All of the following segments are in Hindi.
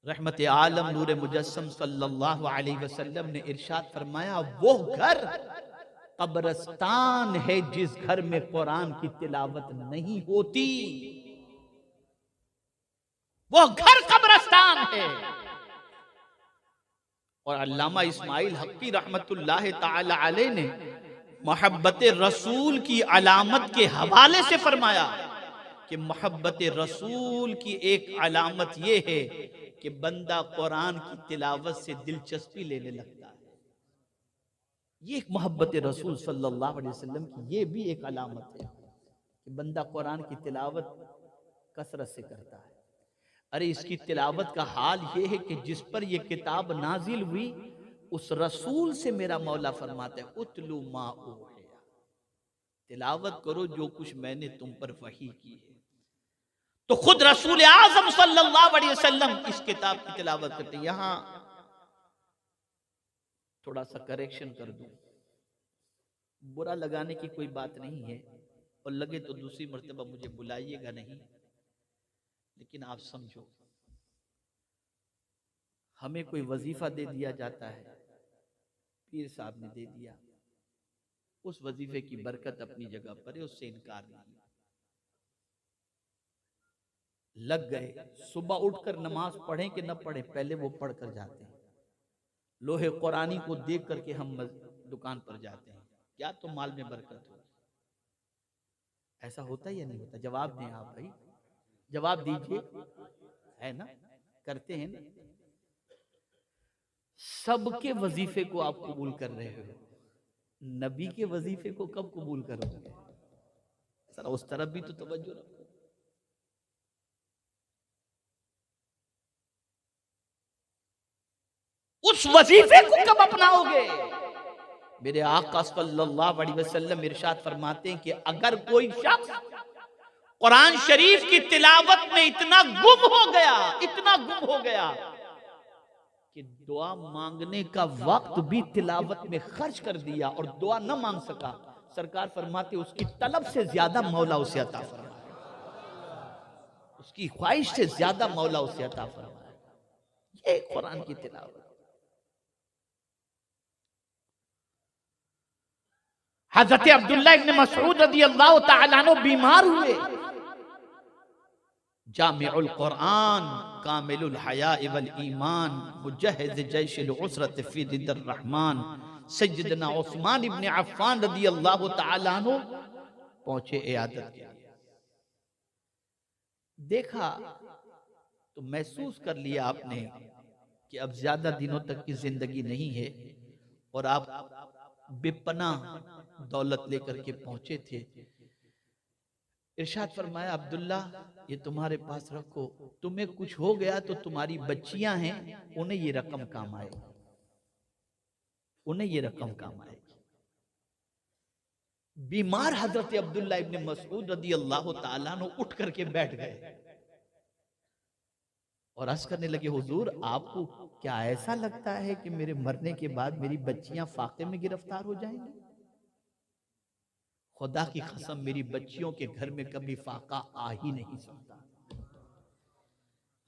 रहमत आलम नूर मुजस्सम सल्लल्लाहु अलैहि वसल्लम ने इरशाद फरमाया, वो घर कब्रिस्तान है जिस घर में कुरान की तिलावत नहीं होती। वो घर कब्रिस्तान है। और अल्लामा इस्माइल हक्की रहमतुल्लाह ताला अलैह ने मोहब्बत रसूल की अलामत के हवाले से फरमाया कि मोहब्बत रसूल की एक अलामत यह है कि बंदा कुरान की तिलावत से दिलचस्पी लेने लगता है। ये एक मोहब्बत रसूल सल्लल्लाहु अलैहि वसल्लम की ये भी एक अलामत है कि बंदा कुरान की तिलावत कसरत से करता है। अरे इसकी तिलावत का हाल ये है कि जिस पर यह किताब नाजिल हुई उस रसूल से मेरा मौला फरमाता है, उतलू मा ऊहिया, तिलावत करो जो कुछ मैंने तुम पर वही की है। तो खुद रसूल आजम सल्लल्लाहु अलैहि वसल्लम इस किताब की तिलावत करते हैं। यहां थोड़ा सा करेक्शन कर दूं, बुरा लगाने की कोई बात नहीं है और लगे तो दूसरी मर्तबा मुझे बुलाइएगा नहीं, लेकिन आप समझो, हमें कोई वजीफा दे दिया जाता है, पीर साहब ने दे दिया, उस वजीफे की बरकत अपनी जगह पर है, उससे इनकार नहीं। लग गए, सुबह उठकर नमाज पढ़ें कि न पढ़ें, पहले वो पढ़ कर जाते हैं। लोहे कुरानी को देख करके हम दुकान पर जाते हैं, क्या तो माल में बरकत हो। ऐसा होता या नहीं होता? जवाब दें आप भाई, जवाब दीजिए, है ना? करते हैं ना? सबके वजीफे को आप कबूल कर रहे हो, नबी के वजीफे को कब कबूल करोगे? सर उस तरफ भी तो तवज्जो रखो। उस वजीफे को कब अपनाओगे? मेरे आका सल्लल्लाहु अलैहि वसल्लम इरशाद फरमाते हैं कि अगर कोई शख्स कुरान शरीफ की तिलावत में इतना गुम हो गया, इतना गुम हो गया कि दुआ मांगने का वक्त भी तिलावत में खर्च कर दिया और दुआ न मांग सका, सरकार फरमाते उसकी तलब से ज्यादा मौला उसे अता फरमाए, उसकी ख्वाहिश से ज्यादा मौला उसे अता फरमाए। ये कुरान की तिलावत। हजरत अब्दुल्ला इब्न मसऊद रदियल्लाहु ताला अन्हु बीमार हुए, जामिउल कुरान कामिलुल हया वल ईमान मुजहिज जैशिल उसरत फी दिद्दर रहमान सय्यदना उस्मान इब्न अफ़्फ़ान रदियल्लाहु ताला अन्हु पहुंचे इयादत के लिए। देखा तो महसूस कर लिया आपने कि अब ज्यादा दिनों तक की जिंदगी नहीं है और आप बेपना दौलत लेकर के पहुंचे थे। इरशाद फरमाया, अब्दुल्ला ये तुम्हारे पास रखो, तुम्हें कुछ हो गया तो तुम्हारी बच्चियां हैं, उन्हें ये रकम काम आएगी, उन्हें ये रकम काम आएगी। बीमार हजरत अब्दुल्ला इब्न मसऊद रदियल्लाहु ताला अन्हु उठ करके बैठ गए और अर्ज करने लगे, हुजूर आपको क्या ऐसा लगता है कि मेरे मरने के बाद मेरी बच्चियां फाके में गिरफ्तार हो जाएंगी? खुदा की कसम मेरी बच्चियों के घर में कभी फाका आ ही नहीं सकता।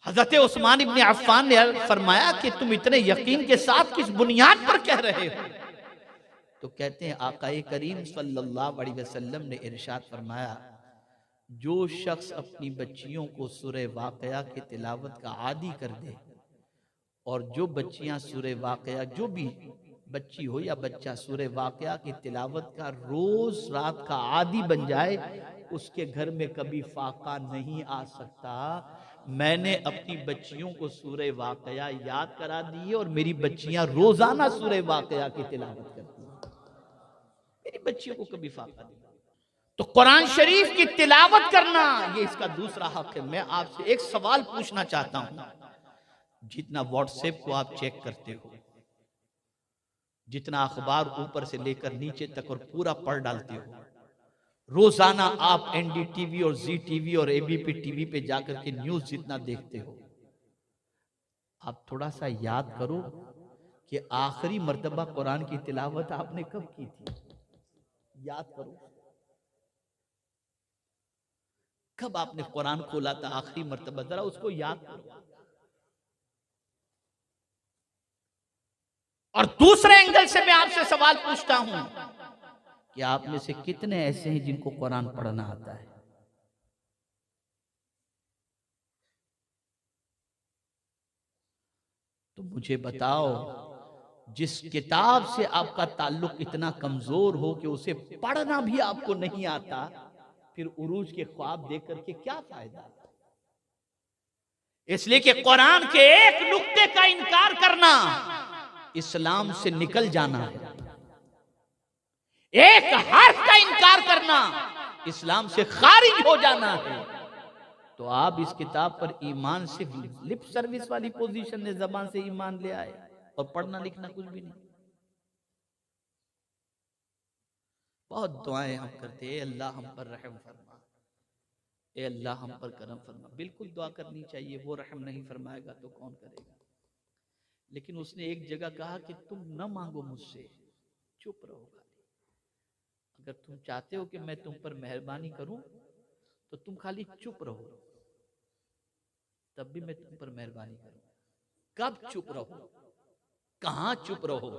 हजरत उस्मान इब्न अफ़्फ़ान ने फरमाया कि तुम इतने यकीन के साथ किस बुनियाद पर कह रहे हो? तो कहते हैं आकाए करीम सल्लल्लाहु अलैहि वसल्लम ने इरशाद फरमाया, जो शख्स अपनी बच्चियों को सूरह वाक़या की तिलावत का आदी कर दे और जो बच्चियां सूरह वाक़या, जो भी बच्ची हो या बच्चा सूरह वाक़या की तिलावत का रोज रात का आदी बन जाए, उसके घर में कभी फाका नहीं आ सकता। मैंने अपनी बच्चियों को सूरह वाक़या याद करा दी और मेरी बच्चियां रोजाना सूरह वाक़या की तिलावत करती हैं, मेरी बच्चियों को कभी फाका नहीं। तो कुरान शरीफ की तिलावत करना ये इसका दूसरा हक है। मैं आपसे एक सवाल पूछना चाहता हूं, जितना व्हाट्सएप को आप चेक करते हो, जितना अखबार ऊपर से लेकर नीचे तक और पूरा पढ़ डालते हो, रोजाना आप एनडीटीवी और जी टीवी और एबीपी टीवी पे जाकर के न्यूज जितना देखते हो, आप थोड़ा सा याद करो कि आखिरी मर्तबा कुरान की तिलावत आपने कब की थी? याद करो, कब आपने कुरान खोला था आखिरी मर्तबा, जरा उसको याद करो। और दूसरे एंगल से मैं आपसे सवाल पूछता हूं कि आप में से कितने ऐसे हैं जिनको कुरान पढ़ना आता है? तो मुझे बताओ, जिस किताब से आपका ताल्लुक इतना कमजोर हो कि उसे पढ़ना भी आपको नहीं आता, फिर उरूज के ख्वाब देख करके क्या फायदा? इसलिए कि कुरान के एक नुक्ते का इनकार करना इस्लाम से निकल जाना है, एक हर्फ का इनकार करना इस्लाम से खारिज हो जाना है। तो आप इस किताब पर ईमान सिर्फ लिप सर्विस वाली पोजीशन में जबान से ईमान ले आए और पढ़ना लिखना कुछ भी नहीं। बहुत दुआएं हम करते हैं, अल्लाह हम पर रहम फरमा, ए अल्लाह हम पर करम फरमा। बिल्कुल दुआ करनी चाहिए, वो रहम नहीं फरमाएगा तो कौन करेगा। लेकिन उसने एक जगह कहा कि तुम न मांगो मुझसे, चुप रहो खाली। अगर तुम चाहते हो कि मैं तुम पर मेहरबानी करूं तो तुम खाली चुप रहो, तब भी मैं तुम पर मेहरबानी करूं। कब चुप रहो, कहां चुप रहो?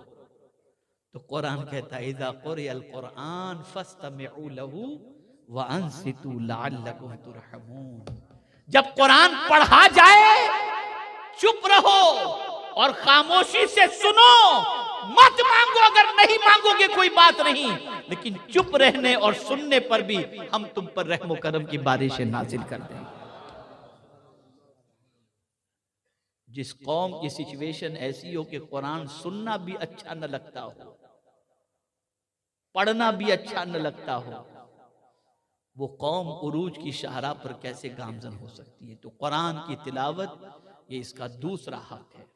तो कुरान कहता है इज़ा क़ुरिअल क़ुरआन फस्तमिऊ लहू व अंसितू लअल्लकुम तुरहमून। जब कुरान पढ़ा जाए चुप रहो और खामोशी से सुनो, मत मांगो। अगर नहीं मांगोगे कोई बात नहीं, लेकिन चुप रहने और सुनने पर भी हम तुम पर रहमो करम की बारिशें नाजिल कर देंगे। जिस कौम की सिचुएशन ऐसी हो कि कुरान सुनना भी अच्छा न लगता हो, पढ़ना भी अच्छा न लगता हो, वो कौम उरूज की शाहरा पर कैसे गामजन हो सकती है? तो कुरान की तिलावत ये इसका दूसरा हक है।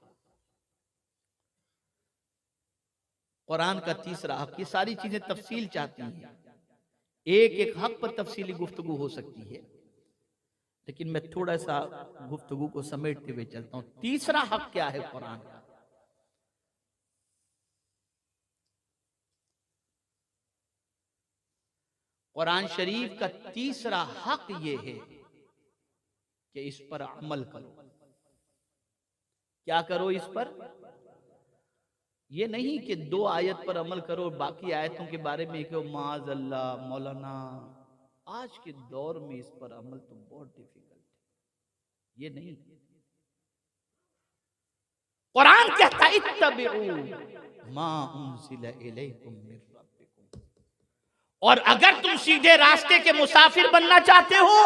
कुरान का तीसरा हक, ये सारी चीजें तफसील चाहती हैं, एक एक हक पर तफसीली गुफ्तगू हो सकती है, लेकिन मैं थोड़ा सा गुफ्तगू को समेटते हुए चलता हूं। तीसरा हक क्या है कुरान का? कुरान शरीफ का तीसरा हक ये है कि इस पर अमल करो। क्या करो इस पर? ये नहीं कि 2 आयत पर अमल करो और बाकी आयतों के बारे में कहो माज अल्लाह मौलाना। आज के दौर में इस पर अमल तो बहुत डिफिकल्ट है, ये नहीं। कुरान कहता है इत्तबिऊ मा उनज़िला इलैकुम मिन रब्बिकुम, और अगर तुम सीधे रास्ते के मुसाफिर बनना चाहते हो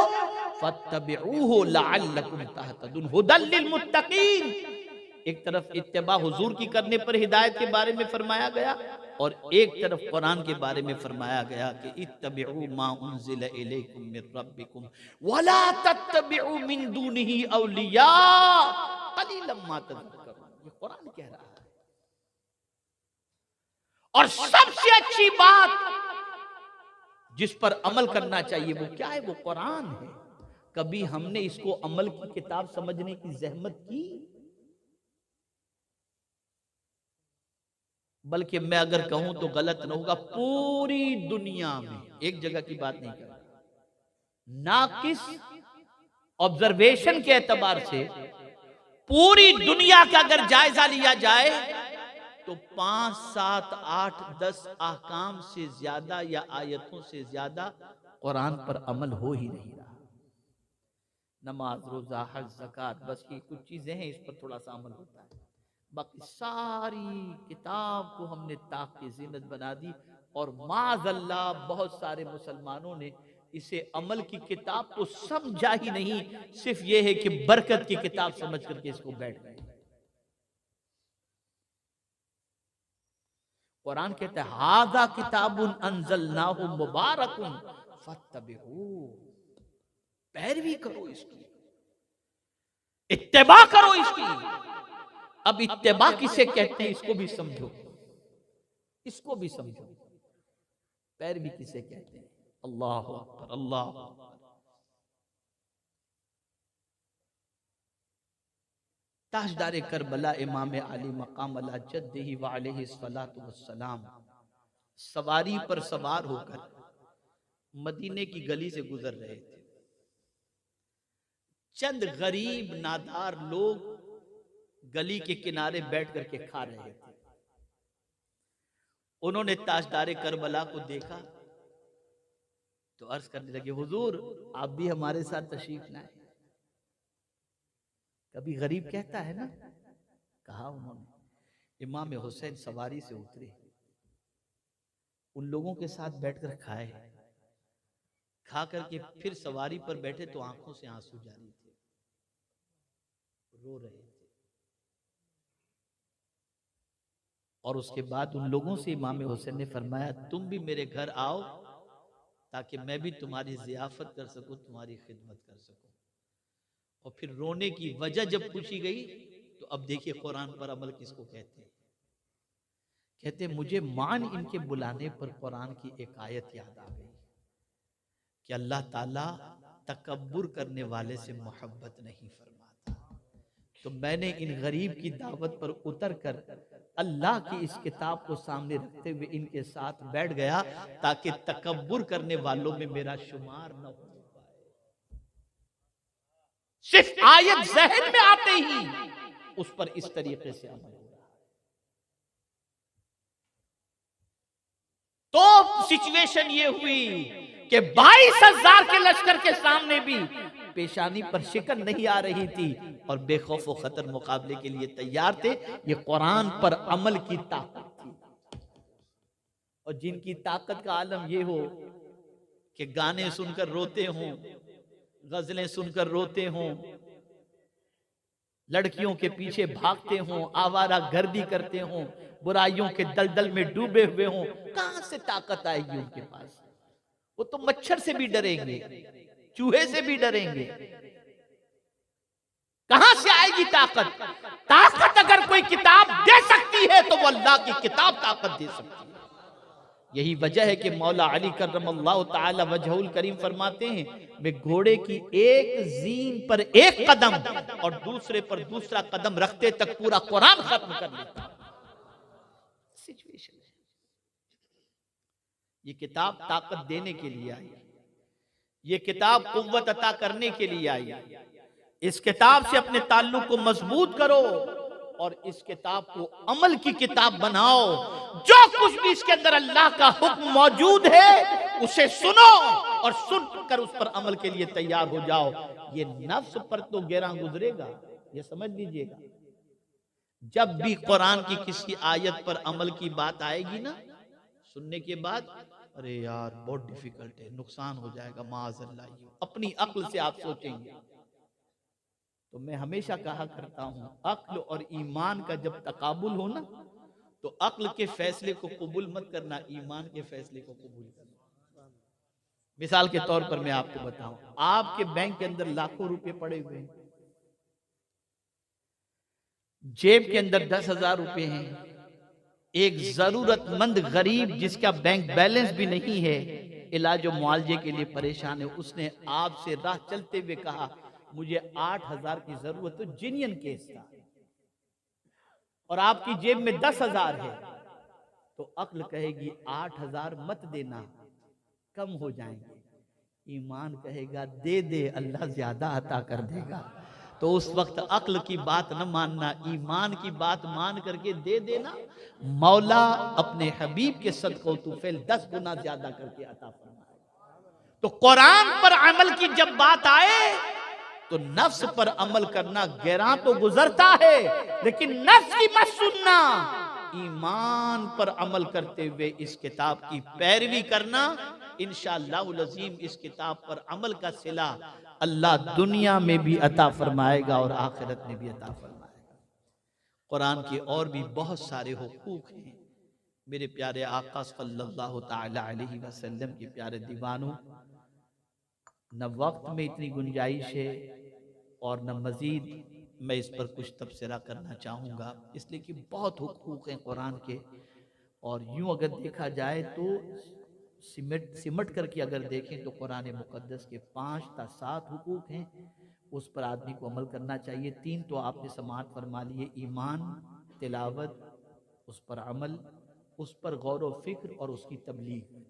फत्तबिऊहु लअल्लकुम तहतदून हुदल लिल मुत्तकीन। एक तरफ इत्तिबा हुजूर की करने पर हिदायत के बारे में फरमाया गया, और एक तरफ कुरान के बारे में फरमाया गया कि इत्तबिऊ मा उनज़िला इलैकुम मिन रब्बिकुम वला तत्तबिऊ मिन दूनिही औलिया कलीलन मा तज़क्करून। ये कुरान कह रहा है। और सबसे अच्छी बात जिस पर अमल करना चाहिए वो क्या है? वो कुरान है। कभी हमने इसको अमल की किताब समझने की जहमत की? बल्कि मैं अगर कहूं तो गलत न होगा, पूरी दुनिया में, एक जगह की बात नहीं कर रहा, नाकिस ऑब्जर्वेशन के एतबार से पूरी दुनिया का अगर जायजा लिया जाए तो 5, 7, 8, 10 अहकाम से ज्यादा या आयतों से ज्यादा कुरान पर अमल हो ही नहीं रहा। नमाज, रोजा, हज, ज़कात, बस ये कुछ चीजें हैं, इस पर थोड़ा सा अमल होता है। बाकी सारी किताब को हमने ताक की जीनत बना दी, और माज़अल्लाह बहुत सारे मुसलमानों ने इसे अमल की किताब तो समझा ही नहीं, सिर्फ ये है कि बरकत की किताब समझ करके इसको बैठ गए। कुरान कहता है हाज़ा किताबुन अंज़लनाहु मुबारकुन फत्तबिहू, पैरवी करो इसकी, इत्तिबा करो इसकी। अब इत्तिबा किसे कहते हैं इसको भी समझो, इसको भी समझो। पैरवी किसे कहते हैं? अल्लाह अकबर, अल्लाह अकबर। ताजदार करबला इमाम अली मकाम अला जद्दिही व अलैहि सलातु वस्सलाम सवारी पर सवार होकर मदीने की गली से गुजर रहे थे। चंद गरीब नादार लोग गली के किनारे बैठ करके खा रहे थे। उन्होंने ताजदारे करबला को देखा तो अर्ज करने लगे, हुजूर आप भी हमारे साथ तशरीफ लाए। कभी गरीब कहता है ना। कहा उन्होंने। इमाम हुसैन सवारी से उतरे, उन लोगों के साथ बैठकर खाए, खा करके फिर सवारी पर बैठे तो आंखों से आंसू जारी थे, रो रहे थे। और उसके बाद उन लोगों से इमाम हुसैन ने फरमाया, तुम भी मेरे घर आओ ताकि मैं भी तुम्हारी जियाफत कर सकूं, तुम्हारी खिदमत कर सकूं। और फिर रोने की वजह जब पूछी गई तो अब देखिए कुरान पर अमल किसको कहते हैं। कहते मुझे मान इनके बुलाने पर कुरान की एक आयत याद आ गई कि अल्लाह ताला तकब्बुर करने वाले से मोहब्बत नहीं फरमाता। तो मैंने इन गरीब की दावत पर उतर कर अल्लाह की इस किताब को सामने रखते हुए इनके साथ बैठ गया ताकि तकब्बुर करने वालों में मेरा शुमार न हो पाए। सिर्फ आयत ज़हन में आते ही उस पर इस तरीके से अमल हो रहा है। तो सिचुएशन ये हुई कि 22,000 के लश्कर के सामने भी पेशानी पर शिकन नहीं आ रही थी और बेखौफ व खतर मुकाबले के लिए तैयार थे। ये कुरान पर अमल की ताकत थी। और जिनकी ताकत का आलम ये हो कि गाने सुनकर रोते हों, गजलें सुनकर रोते हों, लड़कियों के पीछे भागते हों, आवारा गर्दी करते हों, बुराइयों के दलदल में डूबे हुए हों, कहां से ताकत आएगी उनके पास? वो तो मच्छर से भी डरेंगे, चूहे से भी डरेंगे। कहां से आएगी ताकत? ताकत अगर कोई किताब दे सकती है तो वो अल्लाह की किताब ताकत दे सकती है। यही वजह है कि मौला अली करमल्लाहु ताला वजहुल करीम फरमाते हैं, मैं घोड़े की एक जीन पर एक कदम और दूसरे पर दूसरा कदम रखते तक पूरा कुरान खत्म कर लेता। सिचुएशन है। ये किताब ताकत देने के लिए आई, ये किताब कुव्वत अता करने के लिए आई। इस किताब से अपने ताल्लुक को मजबूत करो और इस किताब को अमल की किताब बनाओ। जो कुछ भी इसके अंदर अल्लाह का हुक्म मौजूद है उसे सुनो और सुनकर उस पर अमल के लिए तैयार हो जाओ। ये नफ्स पर तो गिरा गुजरेगा, ये समझ लीजिएगा। जब भी कुरान की किसी आयत पर अमल की बात आएगी ना, सुनने के बाद अरे यार बहुत डिफिकल्ट है, नुकसान हो जाएगा, माअज़ल्लाह, अपनी अक्ल से आप सोचेंगे। तो मैं हमेशा कहा करता हूं, अक्ल और ईमान का जब तकाबुल हो ना, तो अक्ल के फैसले को कबूल मत करना, ईमान के फैसले को कबूल करना। मिसाल के तौर पर मैं आपको बताऊं, आपके बैंक के अंदर लाखों रुपए पड़े हुए हैं, जेब के अंदर 10,000 रुपए हैं। एक जरूरतमंद गरीब जिसका बैंक बैलेंस भी नहीं है, इलाज और मुआवजे के लिए परेशान है, उसने आपसे राह चलते हुए कहा मुझे 8,000 की जरूरत है, जिनियन केस था, और आपकी जेब में 10,000 है, तो अक्ल कहेगी 8,000 मत देना, कम हो जाएंगे। ईमान कहेगा दे दे, अल्लाह ज्यादा अता कर देगा। तो उस वक्त अक्ल की बात न मानना, ईमान की बात मान करके दे देना। मौला अपने हबीब के सदक़ो तुफैल 10 गुना ज्यादा करके अता फरमाएगा। तो कुरान पर अमल की जब बात आए तो नफ्स पर अमल करना गैरां तो गुजरता है, लेकिन नफ्स की मत सुनना, ईमान पर अमल करते हुए इस किताब की पैरवी करना। इंशाअल्लाहुल अज़ीम इस किताब पर अमल का सिला अल्लाह दुनिया में भी अता फरमाएगा और आखिरत में भी अता फरमाएगा। कुरान के और भी बहुत सारे हुकूक हैं। मेरे प्यारे आका सल्लल्लाहु ताला अलैहि वसल्लम के प्यारे दीवानों, न वक्त में इतनी गुंजाइश है और न मजीद मैं इस पर कुछ तबसरा करना चाहूँगा, इसलिए कि बहुत हुकूक हैं कुरान के। और यूँ अगर देखा जाए तो सिमट करके अगर देखें तो कुरान मुक़द्दस के 5 या 7 हुकूक हैं, उस पर आदमी को अमल करना चाहिए। 3 तो आपने समाअत फरमा लिए, ईमान, तिलावत, उस पर अमल, उस पर गौर व फिक्र और उसकी तबलीग।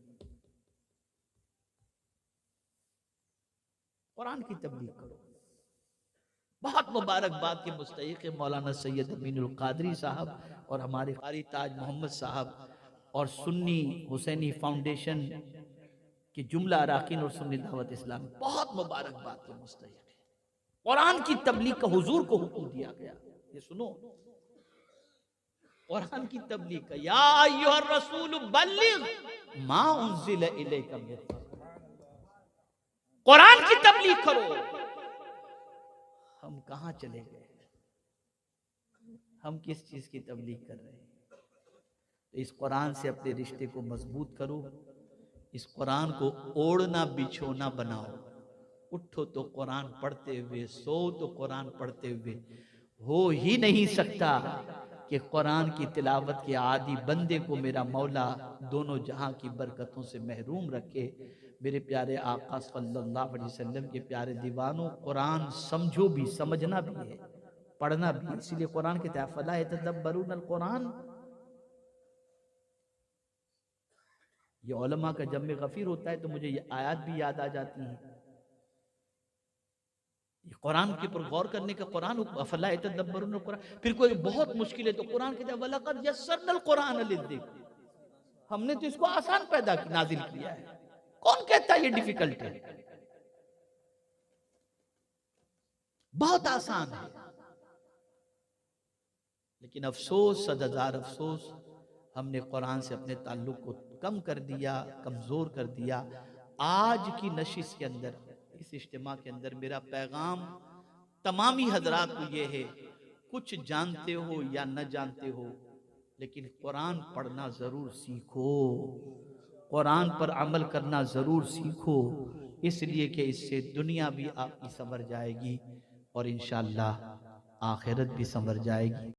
कुरान की तबलीग करो। बहुत मुबारकबाद के मुस्तहिक़ मौलाना सैयद अमीनुल क़ादरी साहब और हमारे क़ारी ताज मोहम्मद साहब और सुन्नी हुसैनी फाउंडेशन के जुमला अराकीन और सुन्नी दावत इस्लाम, बहुत मुबारक बात है, मुस्तहिक है। कुरान की तबलीग का हुजूर को हुक्म दिया गया, ये सुनो, कुरान की तबलीग का, या अय्युहर रसूल बल्लिग मा उन्ज़िला इलैका मिन रब्बिक, कुरान की तबलीग करो। हम कहां चले गए, हम किस चीज की तबलीग कर रहे हैं? तो इस कुरान से अपने रिश्ते को मजबूत करो, इस कुरान को ओढ़ना बिछोना बनाओ। उठो तो कुरान पढ़ते हुए, सो तो कुरान पढ़ते हुए। हो ही नहीं सकता कि कुरान की तिलावत के आदि बंदे को मेरा मौला दोनों जहां की बरकतों से महरूम रखे। मेरे प्यारे आका सल्लल्लाहु अलैहि वसल्लम के प्यारे दीवानों, कुरान समझो भी, समझना भी है, पढ़ना भी है। इसीलिए कुरान के तहत फला यतदब्बरून अल कुरान, ये उलमा का जब में गफीर होता है तो मुझे ये आयत भी याद आ जाती हैं। ये कुरान के ऊपर गौर करने का कुरान, अफला यतदब्बरून कुरान। फिर कोई बहुत मुश्किल है तो कुरान कहता है वलक़द यस्सरनल कुरान लिज़्ज़िक्र, हमने तो इसको आसान पैदा नाजिल किया है। कौन कहता है ये डिफिकल्ट है? बहुत आसान है। लेकिन अफसोस, सदहज़ार अफसोस, हमने कुरान से अपने ताल्लुक को कम कर दिया, कमजोर कर दिया। आज की नशिश के अंदर, इस इज्तिमा के अंदर मेरा पैगाम तमामी हजरात को ये है, कुछ जानते हो या न जानते हो, लेकिन कुरान पढ़ना जरूर सीखो, कुरान पर अमल करना जरूर सीखो, इसलिए कि इससे दुनिया भी आपकी संवर जाएगी और इंशाअल्लाह आखिरत भी संवर जाएगी।